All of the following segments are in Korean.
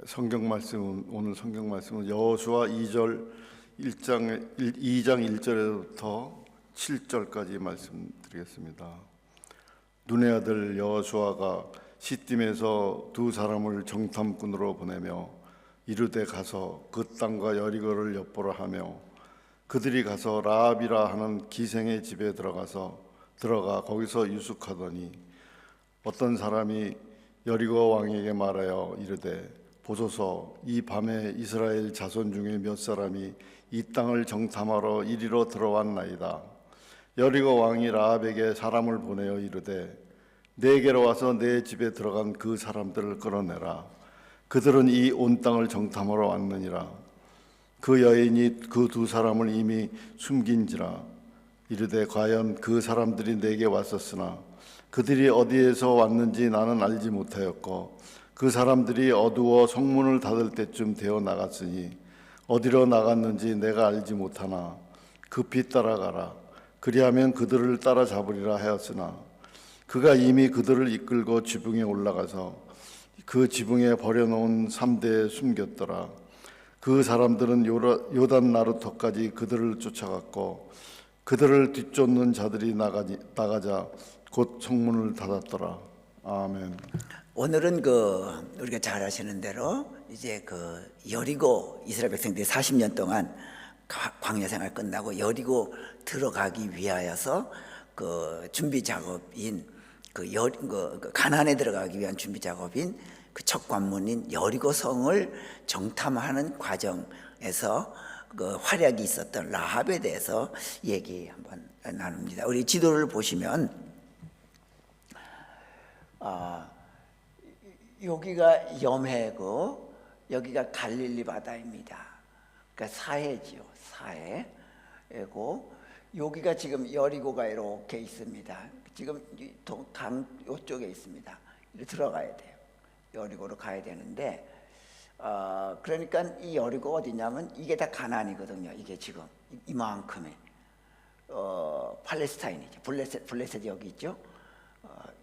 성경 말씀은 오늘 성경 말씀은 여호수아 2장 1절에부터 7절까지 말씀드리겠습니다. 눈의 아들 여호수아가 시딤에서 두 사람을 정탐꾼으로 보내며 이르되 가서 그 땅과 여리고를 엿보라 하며 그들이 가서 라합이라 하는 기생의 집에 들어가 거기서 유숙하더니 어떤 사람이 여리고 왕에게 말하여 이르되 보소서 이 밤에 이스라엘 자손 중에 몇 사람이 이 땅을 정탐하러 이리로 들어왔나이다. 여리고 왕이 라합에게 사람을 보내어 이르되 내게로 와서 내 집에 들어간 그 사람들을 끌어내라. 그들은 이 온 땅을 정탐하러 왔느니라. 그 여인이 그 두 사람을 이미 숨긴지라. 이르되 과연 그 사람들이 내게 왔었으나 그들이 어디에서 왔는지 나는 알지 못하였고 그 사람들이 어두워 성문을 닫을 때쯤 되어 나갔으니 어디로 나갔는지 내가 알지 못하나 급히 따라가라. 그리하면 그들을 따라잡으리라 하였으나 그가 이미 그들을 이끌고 지붕에 올라가서 그 지붕에 버려놓은 삼대에 숨겼더라. 그 사람들은 요단 나루터까지 그들을 쫓아갔고 그들을 뒤쫓는 자들이 나가자 곧 성문을 닫았더라. 아멘. 오늘은 우리가 잘 아시는 대로 이제 여리고 이스라엘 백성들이 40년 동안 광야 생활 끝나고 여리고 들어가기 위하여서 준비 작업인 가나안에 들어가기 위한 준비 작업인 첫 관문인 여리고 성을 정탐하는 과정에서 활약이 있었던 라합에 대해서 얘기 한번 나눕니다. 우리 지도를 보시면 여기가 염해고 여기가 갈릴리 바다입니다. 그러니까 사해지요, 사해고 여기가 지금 여리고가 이렇게 있습니다. 지금 강 이쪽에 있습니다. 이렇게 들어가야 돼요. 여리고로 가야 되는데 그러니까 이 여리고 어디냐면 이게 다 가나안이거든요. 이게 지금 이만큼의 팔레스타인이죠. 블레셋 여기 있죠.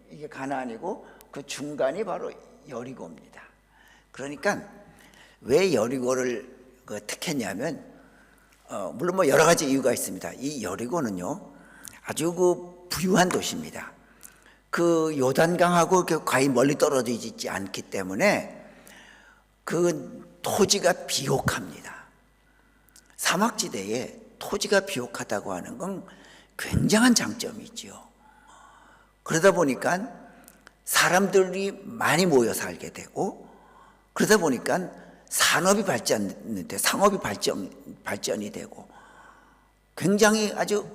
이게 가나안이고 그 중간이 바로 여리고입니다. 그러니까 왜 여리고를 택했냐면 물론 뭐 여러 가지 이유가 있습니다. 이 여리고는요 아주 부유한 도시입니다. 요단강하고 거의 멀리 떨어져 있지 않기 때문에 토지가 비옥합니다. 사막지대에 토지가 비옥하다고 하는 건 굉장한 장점이 있죠. 그러다 보니까 사람들이 많이 모여 살게 되고 그러다 보니까 산업이 발전되는데 상업이 발전이 되고 굉장히 아주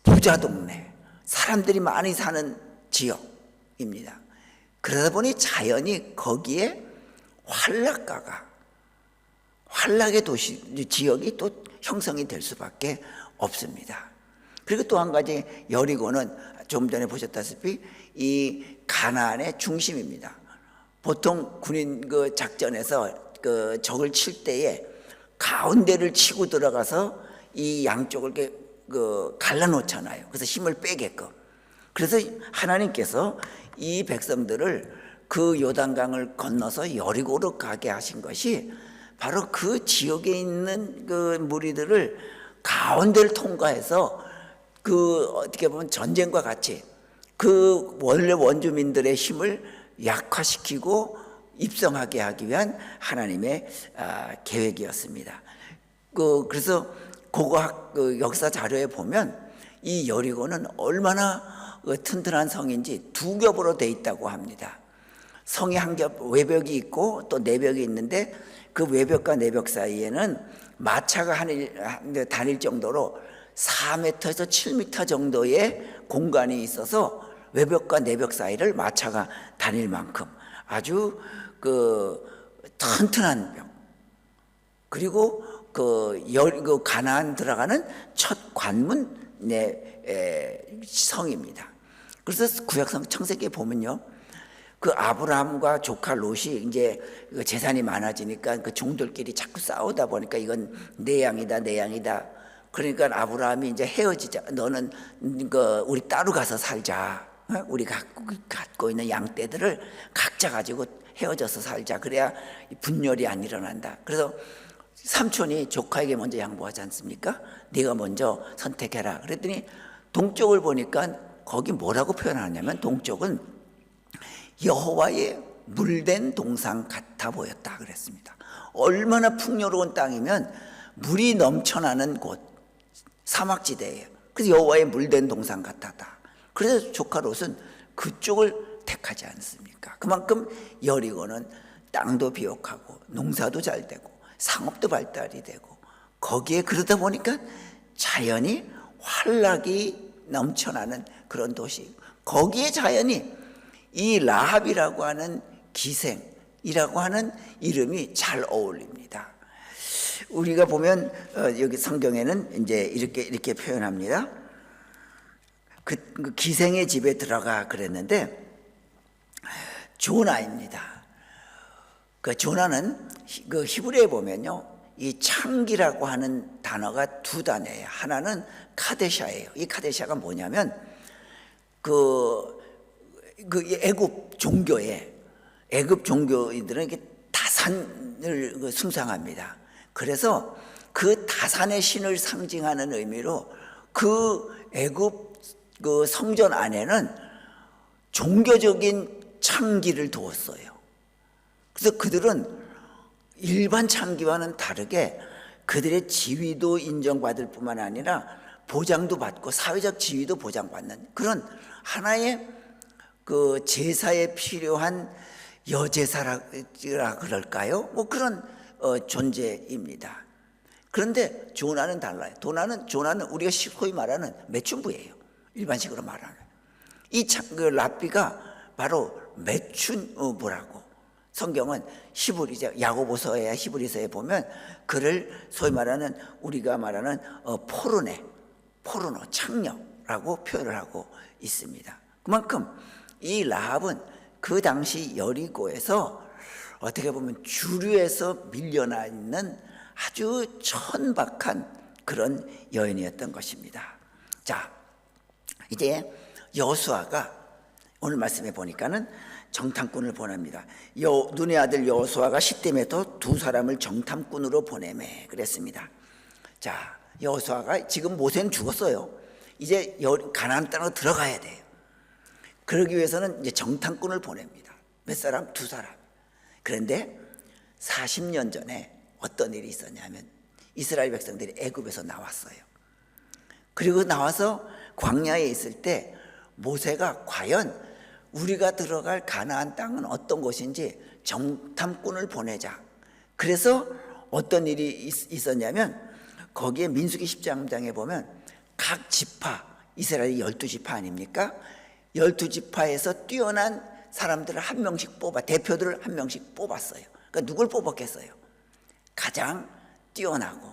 부자 동네, 사람들이 많이 사는 지역입니다. 그러다 보니 자연이 거기에 환락의 지역이 또 형성이 될 수밖에 없습니다. 그리고 또 한 가지 여리고는 좀 전에 보셨다시피 이 가나안의 중심입니다. 보통 군인 작전에서 적을 칠 때에 가운데를 치고 들어가서 이 양쪽을 이렇게 갈라놓잖아요. 그래서 힘을 빼게끔. 그래서 하나님께서 이 백성들을 요단강을 건너서 여리고로 가게 하신 것이 바로 그 지역에 있는 무리들을 가운데를 통과해서 어떻게 보면 전쟁과 같이 원래 원주민들의 힘을 약화시키고 입성하게 하기 위한 하나님의 계획이었습니다. 그래서 역사 자료에 보면 이 여리고는 얼마나 튼튼한 성인지 두 겹으로 돼 있다고 합니다. 성이 한 겹 외벽이 있고 또 내벽이 있는데 그 외벽과 내벽 사이에는 마차가 다닐 정도로 4m에서 7m 정도의 공간이 있어서 외벽과 내벽 사이를 마차가 다닐 만큼 아주 튼튼한 벽. 그리고 가나안 들어가는 첫 관문 성입니다. 그래서 구약성 창세기에 보면요, 아브라함과 조카 롯이 이제 재산이 많아지니까 종들끼리 자꾸 싸우다 보니까 이건 내 양이다, 내 양이다. 그러니까 아브라함이 이제 헤어지자. 너는 우리 따로 가서 살자. 우리 갖고 있는 양떼들을 각자 가지고 헤어져서 살자. 그래야 분열이 안 일어난다. 그래서 삼촌이 조카에게 먼저 양보하지 않습니까? 네가 먼저 선택해라. 그랬더니 동쪽을 보니까 거기 뭐라고 표현하냐면 동쪽은 여호와의 물된 동산 같아 보였다 그랬습니다. 얼마나 풍요로운 땅이면 물이 넘쳐나는 곳, 사막지대예요. 그래서 여호와의 물된 동산 같았다. 그래서 조카 롯은 그쪽을 택하지 않습니까? 그만큼 여리고는 땅도 비옥하고 농사도 잘 되고 상업도 발달이 되고 거기에 그러다 보니까 자연이 활락이 넘쳐나는 그런 도시, 거기에 자연이 이 라합이라고 하는 기생이라고 하는 이름이 잘 어울립니다. 우리가 보면 여기 성경에는 이제 이렇게 표현합니다. 그 기생의 집에 들어가 그랬는데 조나입니다. 그 조나는 그 히브리에 보면요, 이 창기라고 하는 단어가 두 단어예요. 하나는 카데샤예요. 이 카데샤가 뭐냐면 그 애굽 종교인들은 이렇게 다산을 숭상합니다. 그래서 그 다산의 신을 상징하는 의미로 그 애굽 그 성전 안에는 종교적인 창기를 두었어요. 그래서 그들은 일반 창기와는 다르게 그들의 지위도 인정받을 뿐만 아니라 보장도 받고 사회적 지위도 보장받는 그런 하나의 그 제사에 필요한 여제사라 그럴까요? 뭐 그런 존재입니다. 그런데 조나는 달라요. 조나는 우리가 소위 말하는 매춘부예요. 일반식으로 말하는 그 랍비가 바로 매춘부라고 성경은 히브리서 야고보서에 히브리서에 보면 그를 소위 말하는 우리가 말하는 포르노 창녀라고 표현을 하고 있습니다. 그만큼 이 라합은 그 당시 여리고에서 어떻게 보면 주류에서 밀려나 있는 아주 천박한 그런 여인이었던 것입니다. 자, 이제 여호수아가 오늘 말씀해 보니까는 정탐꾼을 보냅니다. 눈의 아들 여호수아가 시딤에서 두 사람을 정탐꾼으로 보내매 그랬습니다. 자, 여호수아가 지금 모세는 죽었어요. 이제 가나안 땅으로 들어가야 돼요. 그러기 위해서는 이제 정탐꾼을 보냅니다. 몇 사람? 두 사람. 그런데 40년 전에 어떤 일이 있었냐면 이스라엘 백성들이 애굽에서 나왔어요. 그리고 나와서 광야에 있을 때 모세가 과연 우리가 들어갈 가나안 땅은 어떤 곳인지 정탐꾼을 보내자. 그래서 어떤 일이 있었냐면 거기에 민수기 10장에 보면 각 지파, 이스라엘이 12지파 아닙니까? 12지파에서 뛰어난 사람들을 한 명씩 대표들을 한 명씩 뽑았어요. 그러니까 누굴 뽑았겠어요? 가장 뛰어나고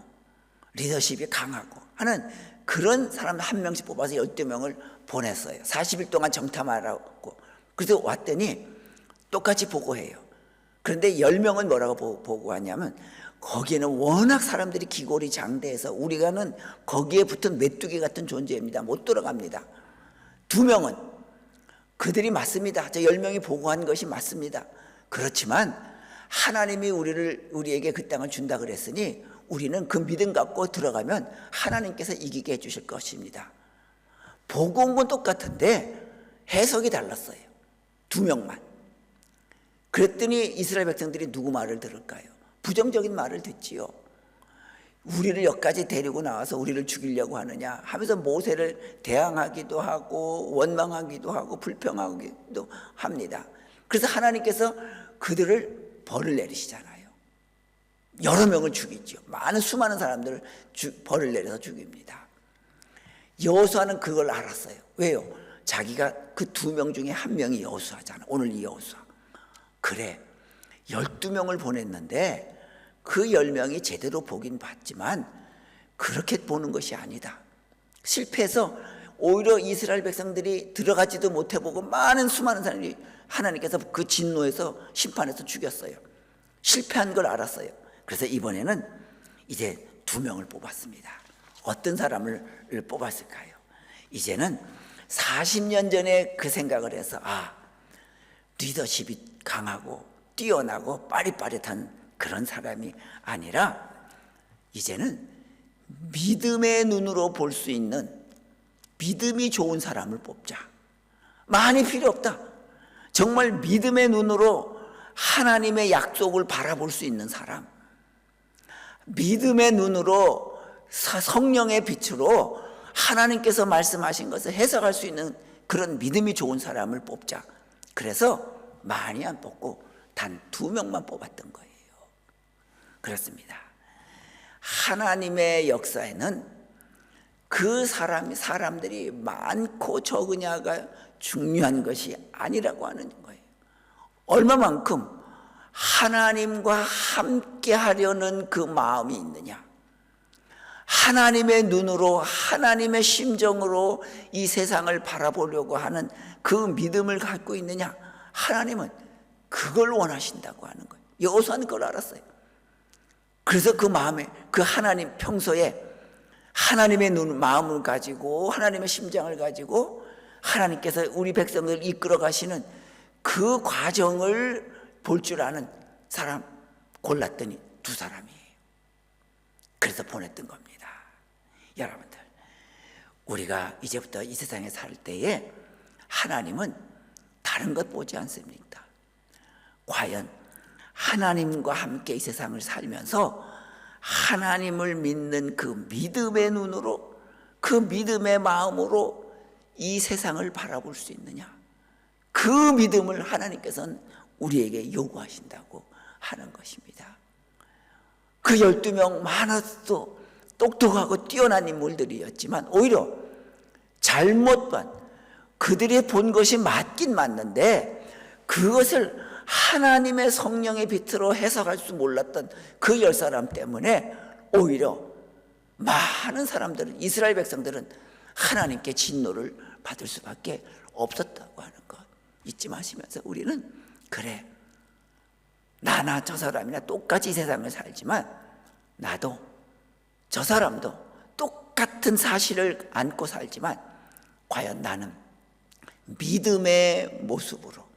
리더십이 강하고 하는 그런 사람 한 명씩 뽑아서 12명을 보냈어요. 40일 동안 정탐하라고. 그래서 왔더니 똑같이 보고해요. 그런데 10명은 뭐라고 보고하냐면 거기에는 워낙 사람들이 기골이 장대해서 우리가는 거기에 붙은 메뚜기 같은 존재입니다. 못 들어갑니다. 2명은 그들이 맞습니다. 저 10명이 보고한 것이 맞습니다. 그렇지만 하나님이 우리에게 그 땅을 준다 그랬으니 우리는 그 믿음 갖고 들어가면 하나님께서 이기게 해주실 것입니다. 보고 온 건 똑같은데 해석이 달랐어요. 2명만. 그랬더니 이스라엘 백성들이 누구 말을 들을까요? 부정적인 말을 듣지요. 우리를 여기까지 데리고 나와서 우리를 죽이려고 하느냐 하면서 모세를 대항하기도 하고 원망하기도 하고 불평하기도 합니다. 그래서 하나님께서 그들을 벌을 내리시잖아요. 여러 명을 죽이죠. 수많은 사람들을 벌을 내려서 죽입니다. 여호수아는 그걸 알았어요. 왜요? 자기가 그 2명 중에 한 명이 여호수아잖아. 오늘 이 여호수아. 그래, 12명을 보냈는데 그 10명이 제대로 보긴 봤지만 그렇게 보는 것이 아니다. 실패해서 오히려 이스라엘 백성들이 들어가지도 못해보고 수많은 사람이 하나님께서 그 진노에서 심판해서 죽였어요. 실패한 걸 알았어요. 그래서 이번에는 이제 2명을 뽑았습니다. 어떤 사람을 뽑았을까요? 이제는 40년 전에 그 생각을 해서 리더십이 강하고 뛰어나고 빠릿빠릿한 그런 사람이 아니라 이제는 믿음의 눈으로 볼 수 있는 믿음이 좋은 사람을 뽑자. 많이 필요 없다. 정말 믿음의 눈으로 하나님의 약속을 바라볼 수 있는 사람, 믿음의 눈으로 성령의 빛으로 하나님께서 말씀하신 것을 해석할 수 있는 그런 믿음이 좋은 사람을 뽑자. 그래서 많이 안 뽑고 단 2명만 뽑았던 거예요. 그렇습니다. 하나님의 역사에는 그 사람들이 많고 적으냐가 중요한 것이 아니라고 하는 거예요. 얼마만큼 하나님과 함께 하려는 그 마음이 있느냐, 하나님의 눈으로 하나님의 심정으로 이 세상을 바라보려고 하는 그 믿음을 갖고 있느냐, 하나님은 그걸 원하신다고 하는 거예요. 여호수아는 그걸 알았어요. 그래서 그 마음에, 그 하나님 평소에 하나님의 마음을 가지고 하나님의 심장을 가지고 하나님께서 우리 백성을 이끌어 가시는 그 과정을 볼 줄 아는 사람 골랐더니 2사람이에요. 그래서 보냈던 겁니다. 여러분들, 우리가 이제부터 이 세상에 살 때에 하나님은 다른 것 보지 않습니다. 과연 하나님과 함께 이 세상을 살면서 하나님을 믿는 그 믿음의 눈으로, 그 믿음의 마음으로 이 세상을 바라볼 수 있느냐, 그 믿음을 하나님께서는 우리에게 요구하신다고 하는 것입니다. 그 12명 많아도 똑똑하고 뛰어난 인물들이었지만 오히려 잘못 그들이 본 것이 맞긴 맞는데 그것을 하나님의 성령의 빛으로 해석할 수 몰랐던 그 10사람 때문에 오히려 많은 사람들은, 이스라엘 백성들은 하나님께 진노를 받을 수밖에 없었다고 하는 것 잊지 마시면서 우리는, 그래, 나나 저 사람이나 똑같이 세상을 살지만 나도 저 사람도 똑같은 사실을 안고 살지만 과연 나는 믿음의 모습으로,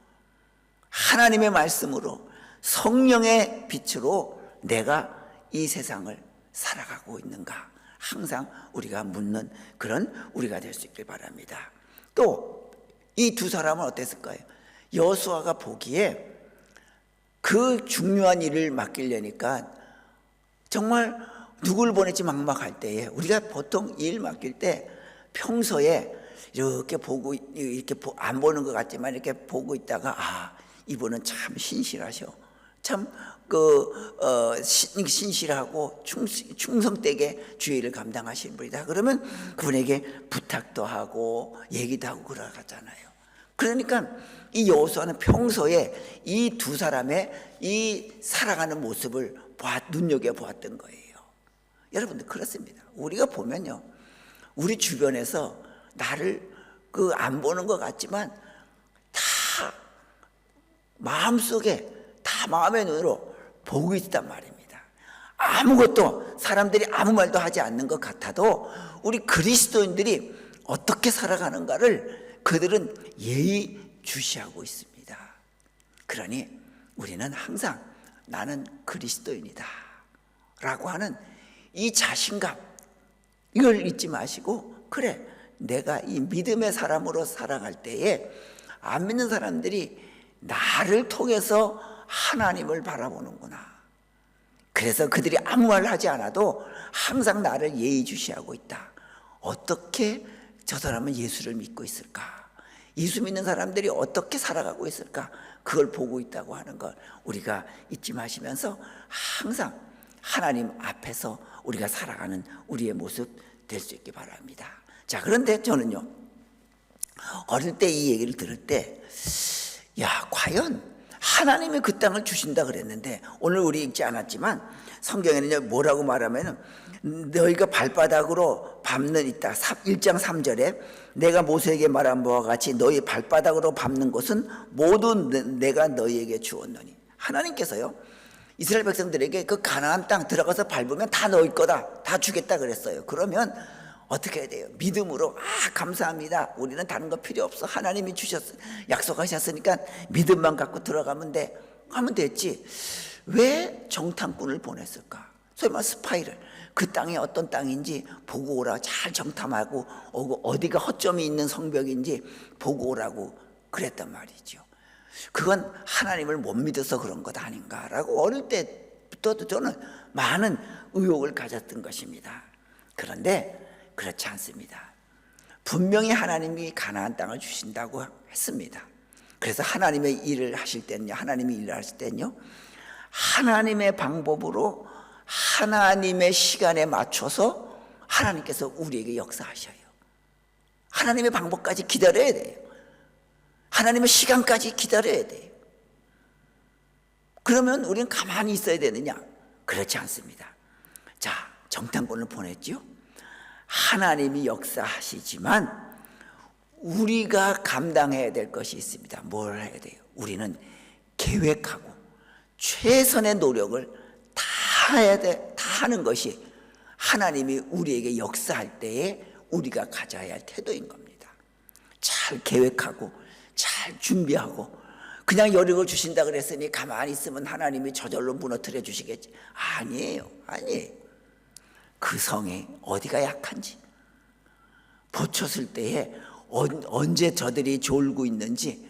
하나님의 말씀으로, 성령의 빛으로 내가 이 세상을 살아가고 있는가, 항상 우리가 묻는 그런 우리가 될 수 있길 바랍니다. 또 이 2사람은 어땠을까요? 여호수아가 보기에 그 중요한 일을 맡기려니까 정말 누굴 보낼지 막막할 때에, 우리가 보통 일 맡길 때 평소에 이렇게 보고, 이렇게 안 보는 것 같지만 이렇게 보고 있다가 이분은 참 신실하셔, 참 신실하고 충성되게 주의 일을 감당하시는 분이다. 그러면 그분에게 부탁도 하고 얘기도 하고 그러잖아요. 그러니까 이 여호수아는 평소에 이 2사람의 이 살아가는 모습을 눈여겨보았던 거예요. 여러분들, 그렇습니다. 우리가 보면요, 우리 주변에서 나를 안 보는 것 같지만 다 마음속에, 다 마음의 눈으로 보고 있단 말입니다. 아무것도, 사람들이 아무 말도 하지 않는 것 같아도 우리 그리스도인들이 어떻게 살아가는가를 그들은 예의주시하고 있습니다. 그러니 우리는 항상 나는 그리스도인이다 라고 하는 이 자신감, 이걸 잊지 마시고, 그래, 내가 이 믿음의 사람으로 살아갈 때에 안 믿는 사람들이 나를 통해서 하나님을 바라보는구나. 그래서 그들이 아무 말 하지 않아도 항상 나를 예의주시하고 있다. 어떻게 저 사람은 예수를 믿고 있을까? 예수 믿는 사람들이 어떻게 살아가고 있을까? 그걸 보고 있다고 하는 걸 우리가 잊지 마시면서 항상 하나님 앞에서 우리가 살아가는 우리의 모습 될 수 있기 바랍니다. 자, 그런데 저는요, 어릴 때 이 얘기를 들을 때, 과연 하나님이 그 땅을 주신다 그랬는데, 오늘 우리 읽지 않았지만 성경에는 뭐라고 말하면, 너희가 발바닥으로 밟는 있다. 1장 3절에 내가 모세에게 말한 바와 같이 너희 발바닥으로 밟는 곳은 모두 내가 너희에게 주었노니. 하나님께서요, 이스라엘 백성들에게 그 가나안 땅 들어가서 밟으면 다 너희 거다, 다 주겠다 그랬어요. 그러면 어떻게 해야 돼요? 믿음으로 감사합니다. 우리는 다른 거 필요 없어. 하나님이 약속하셨으니까 믿음만 갖고 들어가면 돼. 하면 됐지. 왜 정탐꾼을 보냈을까? 소위 말해 스파이를 그 땅이 어떤 땅인지 보고 오라. 잘 정탐하고 어디가 허점이 있는 성벽인지 보고 오라고 그랬단 말이죠. 그건 하나님을 못 믿어서 그런 것 아닌가라고 어릴 때부터 저는 많은 의혹을 가졌던 것입니다. 그런데 그렇지 않습니다. 분명히 하나님이 가나안 땅을 주신다고 했습니다. 그래서 하나님의 일을 하실 때는요, 하나님이 일을 하실 때는요, 하나님의 방법으로 하나님의 시간에 맞춰서 하나님께서 우리에게 역사하셔요. 하나님의 방법까지 기다려야 돼요. 하나님의 시간까지 기다려야 돼요. 그러면 우리는 가만히 있어야 되느냐? 그렇지 않습니다. 자, 정탐꾼을 보냈죠. 하나님이 역사하시지만 우리가 감당해야 될 것이 있습니다. 뭘 해야 돼요? 우리는 계획하고 최선의 노력을 다 해야 돼. 다 하는 것이 하나님이 우리에게 역사할 때에 우리가 가져야 할 태도인 겁니다. 잘 계획하고 잘 준비하고 그냥 여력을 주신다 그랬으니 가만히 있으면 하나님이 저절로 무너뜨려 주시겠지. 아니에요. 그 성이 어디가 약한지, 보쳤을 때에 언제 저들이 졸고 있는지,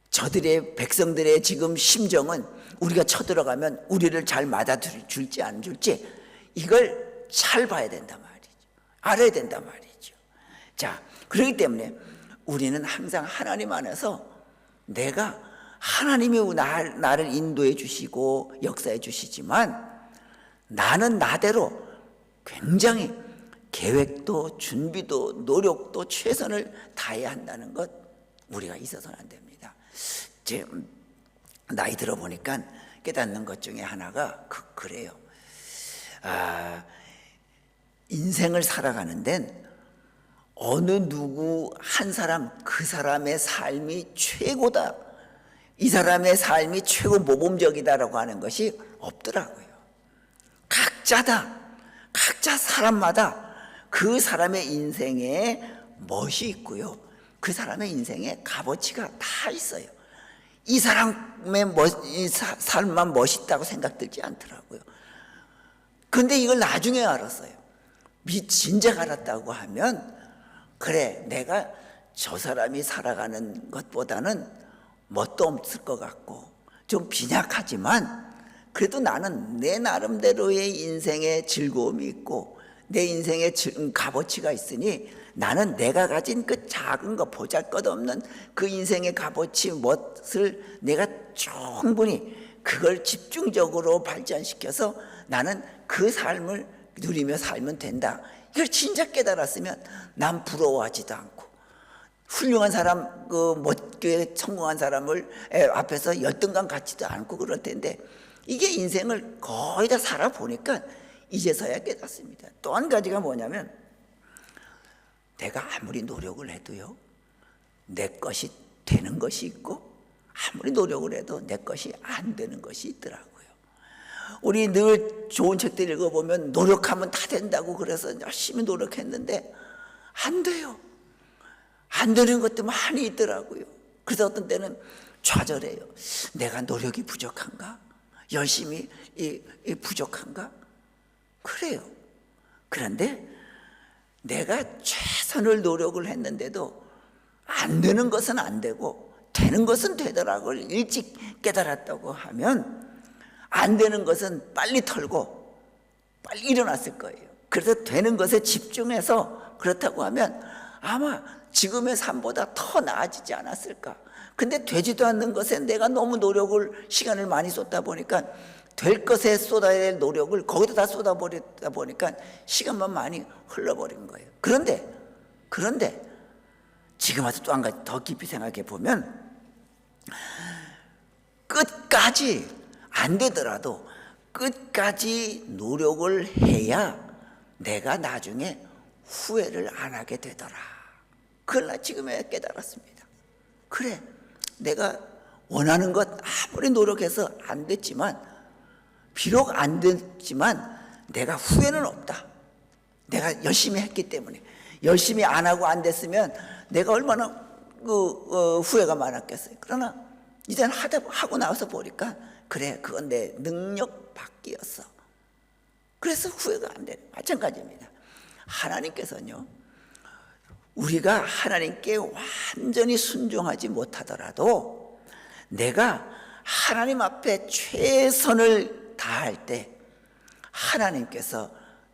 저들의 백성들의 지금 심정은 우리가 쳐들어가면 우리를 잘 맞아줄지 안 줄지 이걸 잘 봐야 된단 말이죠. 알아야 된단 말이죠. 자, 그렇기 때문에 우리는 항상 하나님 안에서 내가 하나님이 나를 인도해 주시고 역사해 주시지만 나는 나대로 굉장히 계획도 준비도 노력도 최선을 다해야 한다는 것 우리가 있어서는 안 됩니다. 이제 나이 들어보니까 깨닫는 것 중에 하나가 그래요. 인생을 살아가는 데는 어느 누구 한 사람 그 사람의 삶이 최고다, 이 사람의 삶이 최고 모범적이다라고 하는 것이 없더라고요. 각자 사람마다 그 사람의 인생에 멋이 있고요, 그 사람의 인생에 값어치가 다 있어요. 이 사람의 삶만 멋있다고 생각들지 않더라고요. 그런데 이걸 나중에 알았어요. 진작 알았다고 하면 그래, 내가 저 사람이 살아가는 것보다는 멋도 없을 것 같고 좀 빈약하지만 그래도 나는 내 나름대로의 인생의 즐거움이 있고 내 인생의 값어치가 있으니 나는 내가 가진 그 작은 거 보잘것없는 그 인생의 값어치 멋을 내가 충분히 그걸 집중적으로 발전시켜서 나는 그 삶을 누리며 살면 된다. 이걸 진작 깨달았으면 난 부러워하지도 않고 훌륭한 사람, 멋있게 성공한 사람을 앞에서 열등감 갖지도 않고 그럴 텐데 이게 인생을 거의 다 살아보니까 이제서야 깨닫습니다. 또 한 가지가 뭐냐면 내가 아무리 노력을 해도요, 내 것이 되는 것이 있고 아무리 노력을 해도 내 것이 안 되는 것이 있더라고요. 우리 늘 좋은 책들 읽어보면 노력하면 다 된다고 그래서 열심히 노력했는데 안 돼요. 안 되는 것도 많이 있더라고요. 그래서 어떤 때는 좌절해요. 내가 노력이 부족한가? 열심히 부족한가? 그래요. 그런데 내가 최선을 노력을 했는데도 안 되는 것은 안 되고 되는 것은 되더라고 일찍 깨달았다고 하면 안 되는 것은 빨리 털고 빨리 일어났을 거예요. 그래서 되는 것에 집중해서 그렇다고 하면 아마 지금의 삶보다 더 나아지지 않았을까. 근데 되지도 않는 것에 내가 너무 시간을 많이 쏟다 보니까 될 것에 쏟아야 될 노력을 거기다 다 쏟아버리다 보니까 시간만 많이 흘러버린 거예요. 그런데 지금 와서 또 한 가지 더 깊이 생각해 보면 끝까지 안 되더라도 끝까지 노력을 해야 내가 나중에 후회를 안 하게 되더라. 그걸 나 지금에 깨달았습니다. 그래, 내가 원하는 것 아무리 노력해서 안 됐지만 비록 안 됐지만 내가 후회는 없다. 내가 열심히 했기 때문에. 열심히 안 하고 안 됐으면 내가 얼마나 후회가 많았겠어요. 그러나 이제는 하고 나와서 보니까 그래, 그건 내 능력 밖이었어. 그래서 후회가 안 되는, 마찬가지입니다. 하나님께서는요, 우리가 하나님께 완전히 순종하지 못하더라도 내가 하나님 앞에 최선을 다할 때 하나님께서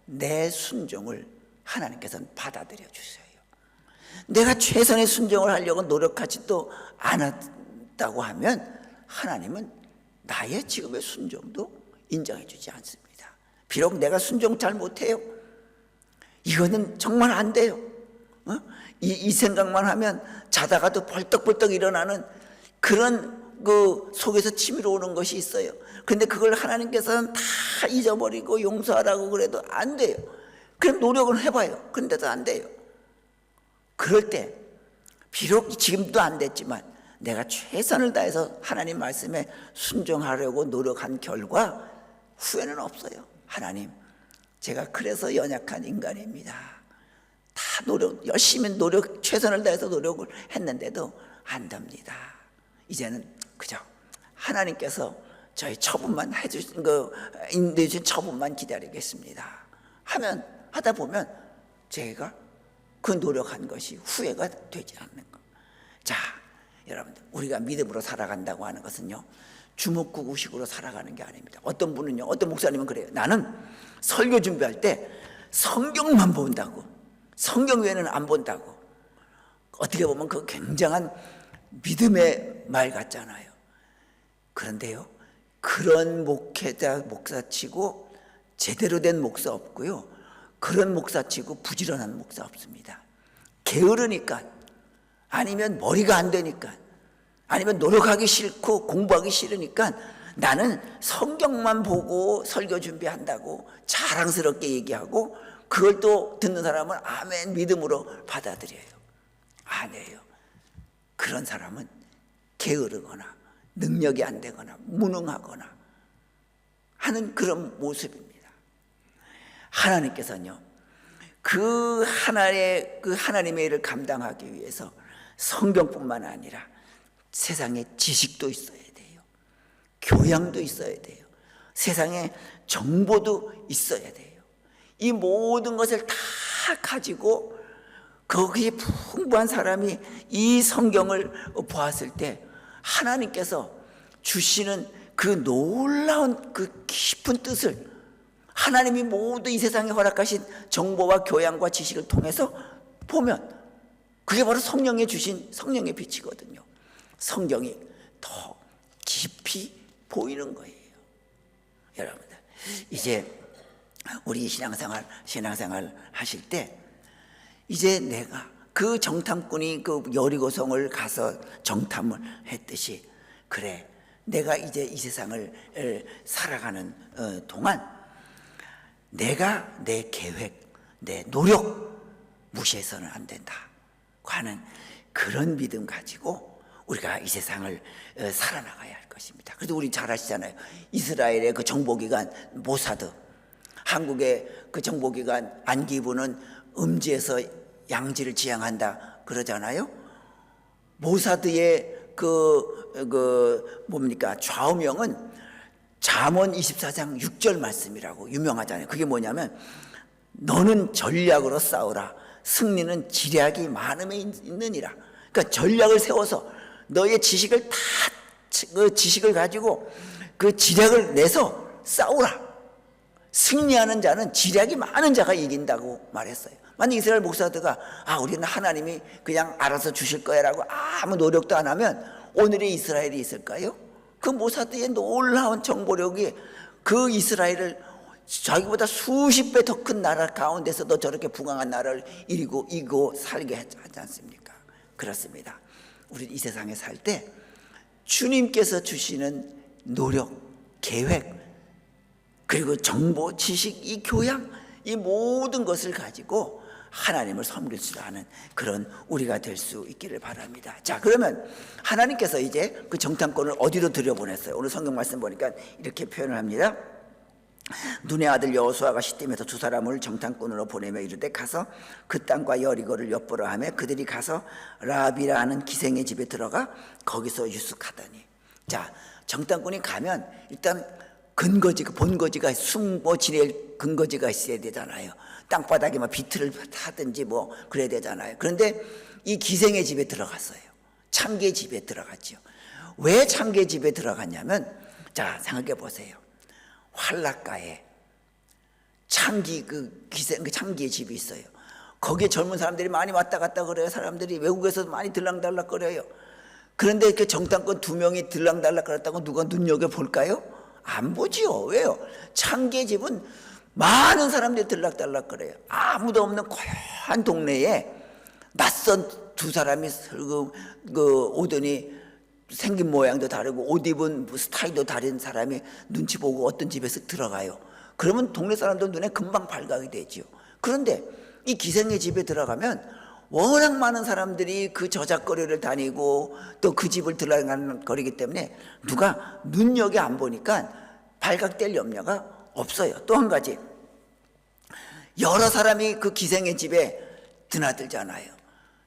내 순종을 하나님께서는 받아들여 주셔요. 내가 최선의 순종을 하려고 노력하지도 않았다고 하면 하나님은 나의 지금의 순종도 인정해 주지 않습니다. 비록 내가 순종 잘 못해요. 이거는 정말 안 돼요. 이 생각만 하면 자다가도 벌떡벌떡 일어나는 그런 그 속에서 치밀어 오는 것이 있어요. 그런데 그걸 하나님께서는 다 잊어버리고 용서하라고 그래도 안 돼요. 그럼 노력을 해봐요. 그런데도 안 돼요. 그럴 때 비록 지금도 안 됐지만 내가 최선을 다해서 하나님 말씀에 순종하려고 노력한 결과 후회는 없어요. 하나님, 제가 그래서 연약한 인간입니다. 다 열심히 최선을 다해서 노력을 했는데도 안 됩니다. 이제는 그저 하나님께서 저희 처분만 해주신 인도해주신 처분만 기다리겠습니다 하다 보면 제가 그 노력한 것이 후회가 되지 않는 것. 자, 여러분들, 우리가 믿음으로 살아간다고 하는 것은요, 주먹구구식으로 살아가는 게 아닙니다. 어떤 분은요, 어떤 목사님은 그래요. 나는 설교 준비할 때 성경만 본다고, 성경 외에는 안 본다고. 어떻게 보면 그 굉장한 믿음의 말 같잖아요. 그런데요, 그런 목사치고 제대로 된 목사 없고요, 그런 목사치고 부지런한 목사 없습니다. 게으르니까, 아니면 머리가 안 되니까, 아니면 노력하기 싫고 공부하기 싫으니까 나는 성경만 보고 설교 준비한다고 자랑스럽게 얘기하고, 그걸 또 듣는 사람은 아멘 믿음으로 받아들여요. 아니에요. 그런 사람은 게으르거나 능력이 안 되거나 무능하거나 하는 그런 모습입니다. 하나님께서는요, 그 하나님의 일을 감당하기 위해서 성경뿐만 아니라 세상에 지식도 있어야 돼요. 교양도 있어야 돼요. 세상에 정보도 있어야 돼요. 이 모든 것을 다 가지고 거기에 풍부한 사람이 이 성경을 보았을 때 하나님께서 주시는 그 놀라운 그 깊은 뜻을, 하나님이 모두 이 세상에 허락하신 정보와 교양과 지식을 통해서 보면 그게 바로 성령에 주신 성령의 빛이거든요. 성경이 더 깊이 보이는 거예요. 여러분들, 이제 우리 신앙생활 하실 때 이제 내가 그 정탐꾼이 그 여리고성을 가서 정탐을 했듯이, 그래, 내가 이제 이 세상을 살아가는 동안 내가 내 계획, 내 노력 무시해서는 안 된다 하는 그런 믿음 가지고 우리가 이 세상을 살아나가야 할 것입니다. 그래도 우리 잘 아시잖아요. 이스라엘의 그 정보기관 모사드, 한국의 그 정보기관 안기부는 음지에서 양지를 지향한다 그러잖아요. 모사드의 뭡니까, 좌우명은 잠언 24장 6절 말씀이라고 유명하잖아요. 그게 뭐냐면, 너는 전략으로 싸우라, 승리는 지략이 많음에 있느니라. 그러니까 전략을 세워서 너의 지식을 그 지식을 가지고 그 지략을 내서 싸우라. 승리하는 자는 지략이 많은 자가 이긴다고 말했어요. 만약 이스라엘 목사들가 우리는 하나님이 그냥 알아서 주실 거야라고 아무 노력도 안 하면 오늘의 이스라엘이 있을까요? 그 모사드의 놀라운 정보력이 그 이스라엘을 자기보다 수십 배 더 큰 나라 가운데서도 저렇게 부강한 나라를 이기고 살게 하지 않습니까? 그렇습니다. 우리 이 세상에 살 때 주님께서 주시는 노력, 계획, 그리고 정보, 지식, 이 교양, 이 모든 것을 가지고 하나님을 섬길 수 있는 그런 우리가 될 수 있기를 바랍니다. 자, 그러면 하나님께서 이제 그 정탐꾼을 어디로 들여보냈어요? 오늘 성경 말씀 보니까 이렇게 표현을 합니다. 눈의 아들 여호수아가 시딤에서 두 사람을 정탐꾼으로 보내며 이르되 가서 그 땅과 여리고를 엿보라 하며 그들이 가서 라합이라 하는 기생의 집에 들어가 거기서 유숙하더니. 자, 정탐꾼이 가면 일단 근거지가, 본거지가, 숨고 지낼 근거지가 있어야 되잖아요. 땅바닥에 막 비틀을 타든지 뭐 그래야 되잖아요. 그런데 이 기생의 집에 들어갔어요. 창기의 집에 들어갔죠. 왜 창기의 집에 들어갔냐면, 자, 생각해 보세요. 활락가에 창기, 창기의 집이 있어요. 거기에 젊은 사람들이 많이 왔다 갔다 그래요. 사람들이 외국에서 많이 들락달락 거려요. 그런데 이렇게 정탐꾼 두 명이 들락달락 거렸다고 누가 눈여겨볼까요? 안 보지요. 왜요? 창기의 집은 많은 사람들이 들락달락 거려요. 아무도 없는 고요한 동네에 낯선 두 사람이 오더니 생긴 모양도 다르고 옷 입은 스타일도 다른 사람이 눈치 보고 어떤 집에 쓱 들어가요. 그러면 동네 사람들 눈에 금방 발각이 되죠. 그런데 이 기생의 집에 들어가면 워낙 많은 사람들이 그 저작거리를 다니고 또 그 집을 들어가는 거리기 때문에 누가 눈여겨 안 보니까 발각될 염려가 없어요. 또 한 가지, 여러 사람이 그 기생의 집에 드나들잖아요.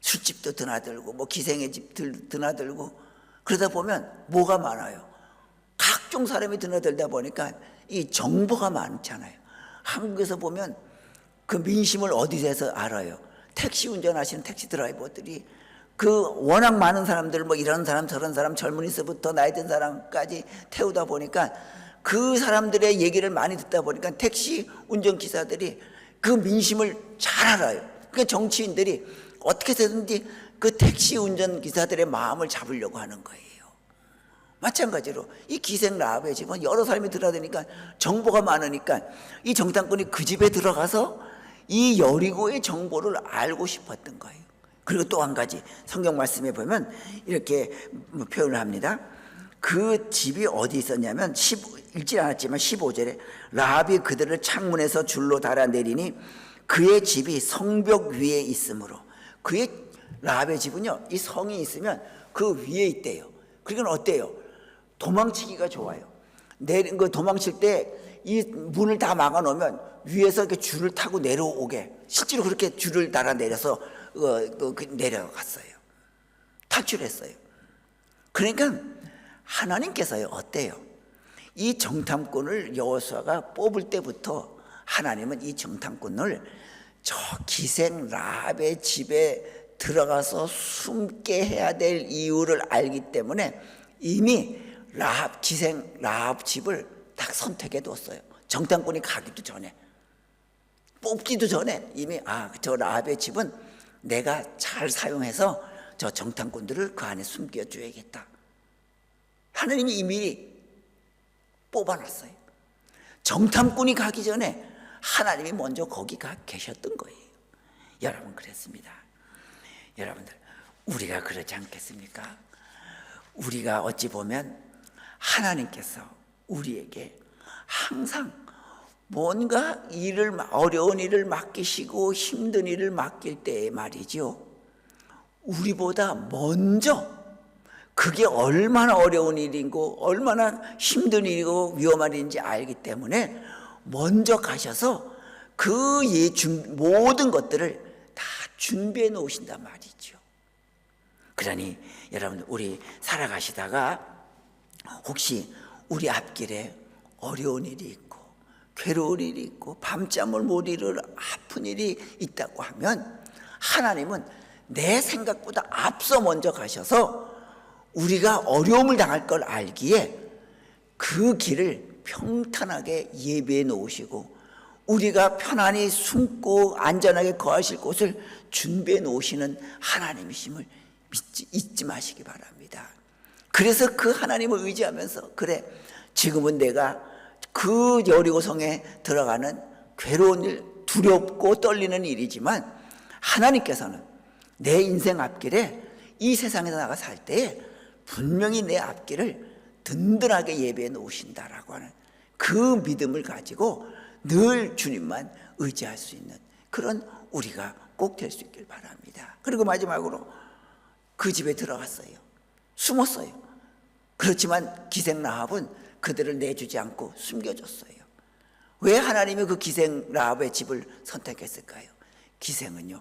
술집도 드나들고 뭐 기생의 집 드나들고 그러다 보면 뭐가 많아요? 각종 사람이 드나들다 보니까 이 정보가 많잖아요. 한국에서 보면 그 민심을 어디서 알아요? 택시 운전하시는 택시 드라이버들이 그 워낙 많은 사람들, 뭐 이런 사람 저런 사람, 젊은이서부터 나이 든 사람까지 태우다 보니까 그 사람들의 얘기를 많이 듣다 보니까 택시 운전기사들이 그 민심을 잘 알아요. 그러니까 정치인들이 어떻게 해서든지 그 택시 운전기사들의 마음을 잡으려고 하는 거예요. 마찬가지로 이 기생 라합의 집은 여러 사람이 들어다니까 정보가 많으니까 이 정탐꾼이 그 집에 들어가서 이 여리고의 정보를 알고 싶었던 거예요. 그리고 또 한 가지, 성경 말씀에 보면 이렇게 표현을 합니다. 그 집이 어디 있었냐면 읽지 않았지만 15절에 라합이 그들을 창문에서 줄로 달아내리니 그의 집이 성벽 위에 있으므로, 그의 라합의 집은요, 이 성이 있으면 그 위에 있대요. 그러니까 어때요? 도망치기가 좋아요. 도망칠 때 이 문을 다 막아 놓으면 위에서 이렇게 줄을 타고 내려오게, 실제로 그렇게 줄을 달아 내려서 내려갔어요. 탈출했어요. 그러니까 하나님께서요, 어때요? 이 정탐꾼을 여호수아가 뽑을 때부터 하나님은 이 정탐꾼을 저 기생 라합의 집에 들어가서 숨게 해야 될 이유를 알기 때문에 이미 기생 라합 집을 딱 선택해 뒀어요. 정탐꾼이 가기도 전에, 뽑기도 전에 이미 저 라합의 집은 내가 잘 사용해서 저 정탐꾼들을 그 안에 숨겨줘야겠다. 하나님이 이미 뽑아놨어요. 정탐꾼이 가기 전에 하나님이 먼저 거기 가 계셨던 거예요. 여러분, 그랬습니다. 여러분들, 우리가 그러지 않겠습니까? 우리가 어찌 보면 하나님께서 우리에게 항상 뭔가 어려운 일을 맡기시고 힘든 일을 맡길 때에 말이죠, 우리보다 먼저 그게 얼마나 어려운 일이고 얼마나 힘든 일이고 위험한 일인지 알기 때문에 먼저 가셔서 그 모든 것들을 다 준비해 놓으신단 말이죠. 그러니 여러분, 우리 살아가시다가 혹시 우리 앞길에 어려운 일이 있고 괴로운 일이 있고 밤잠을 못 이룰 아픈 일이 있다고 하면 하나님은 내 생각보다 앞서 먼저 가셔서 우리가 어려움을 당할 걸 알기에 그 길을 평탄하게 예비해 놓으시고 우리가 편안히 숨고 안전하게 거하실 곳을 준비해 놓으시는 하나님이심을 잊지 마시기 바랍니다. 그래서 그 하나님을 의지하면서, 그래, 지금은 내가 그 여리고성에 들어가는 괴로운 일, 두렵고 떨리는 일이지만 하나님께서는 내 인생 앞길에 이 세상에서 나가 살 때에 분명히 내 앞길을 든든하게 예배해 놓으신다라고 하는 그 믿음을 가지고 늘 주님만 의지할 수 있는 그런 우리가 꼭 될 수 있길 바랍니다. 그리고 마지막으로 그 집에 들어갔어요. 숨었어요. 그렇지만 기생 라합은 그들을 내주지 않고 숨겨줬어요. 왜 하나님이 그 기생 라합의 집을 선택했을까요? 기생은요,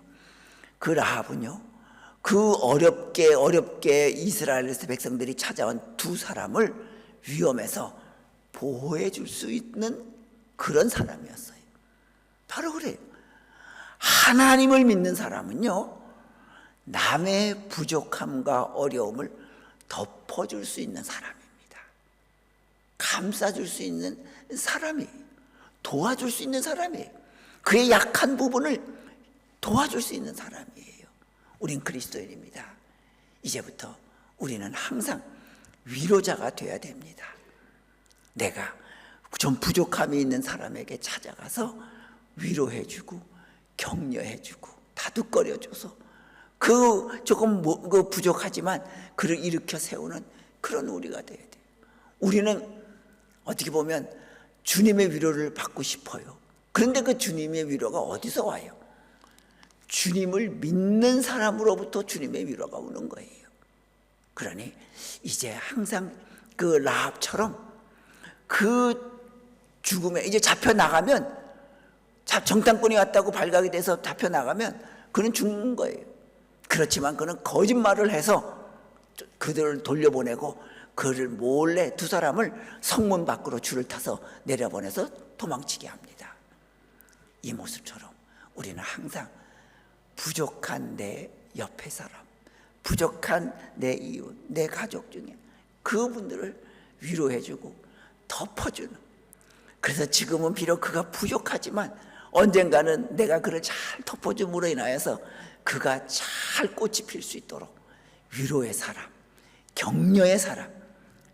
그 라합은요, 그 어렵게 이스라엘 백성들이 찾아온 두 사람을 위험에서 보호해 줄 수 있는 그런 사람이었어요. 바로 그래요. 하나님을 믿는 사람은요, 남의 부족함과 어려움을 덮어줄 수 있는 사람입니다. 감싸줄 수 있는 사람이에요. 도와줄 수 있는 사람이에요. 그의 약한 부분을 도와줄 수 있는 사람이에요. 우린 그리스도인입니다. 이제부터 우리는 항상 위로자가 되어야 됩니다. 내가 좀 부족함이 있는 사람에게 찾아가서 위로해주고 격려해주고 다독거려줘서 그 조금 그 부족하지만 그를 일으켜 세우는 그런 우리가 돼야 돼요. 우리는 어떻게 보면 주님의 위로를 받고 싶어요. 그런데 그 주님의 위로가 어디서 와요? 주님을 믿는 사람으로부터 주님의 위로가 오는 거예요. 그러니 이제 항상 그 라합처럼 그 죽음에 이제 잡혀나가면, 정탐꾼이 왔다고 발각이 돼서 잡혀나가면 그는 죽는 거예요. 그렇지만 그는 거짓말을 해서 그들을 돌려보내고 그를 몰래 두 사람을 성문 밖으로 줄을 타서 내려보내서 도망치게 합니다. 이 모습처럼 우리는 항상 부족한 내 옆에 사람, 부족한 내 이웃, 내 가족 중에 그분들을 위로해주고 덮어주는, 그래서 지금은 비록 그가 부족하지만 언젠가는 내가 그를 잘 덮어줌으로 인하여서 그가 잘 꽃이 필 수 있도록 위로의 사람, 격려의 사람,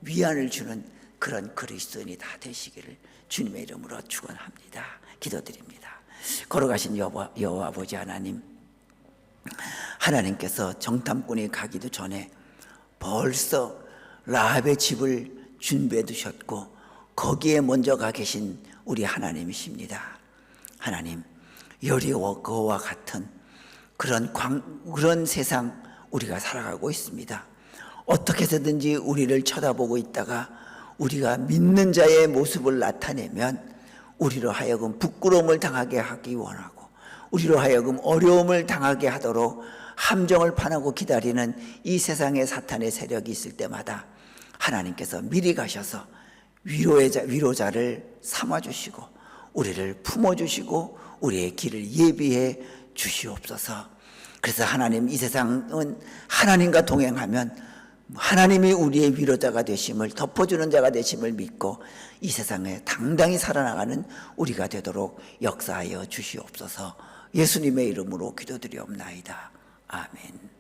위안을 주는 그런 그리스도인이 다 되시기를 주님의 이름으로 축원합니다. 기도드립니다. 걸어가신 여호와 아버지 하나님, 하나님께서 정탐꾼이 가기도 전에 벌써 라합의 집을 준비해 두셨고 거기에 먼저 가 계신 우리 하나님이십니다. 하나님, 여리고와 같은 그런 세상 우리가 살아가고 있습니다. 어떻게 해서든지 우리를 쳐다보고 있다가 우리가 믿는 자의 모습을 나타내면 우리로 하여금 부끄러움을 당하게 하기 원하고, 우리로 하여금 어려움을 당하게 하도록 함정을 파놓고 기다리는 이 세상의 사탄의 세력이 있을 때마다 하나님께서 미리 가셔서 위로자를 삼아주시고 우리를 품어주시고 우리의 길을 예비해 주시옵소서. 그래서 하나님, 이 세상은 하나님과 동행하면 하나님이 우리의 위로자가 되심을, 덮어주는 자가 되심을 믿고 이 세상에 당당히 살아나가는 우리가 되도록 역사하여 주시옵소서. 예수님의 이름으로 기도드리옵나이다. 아멘.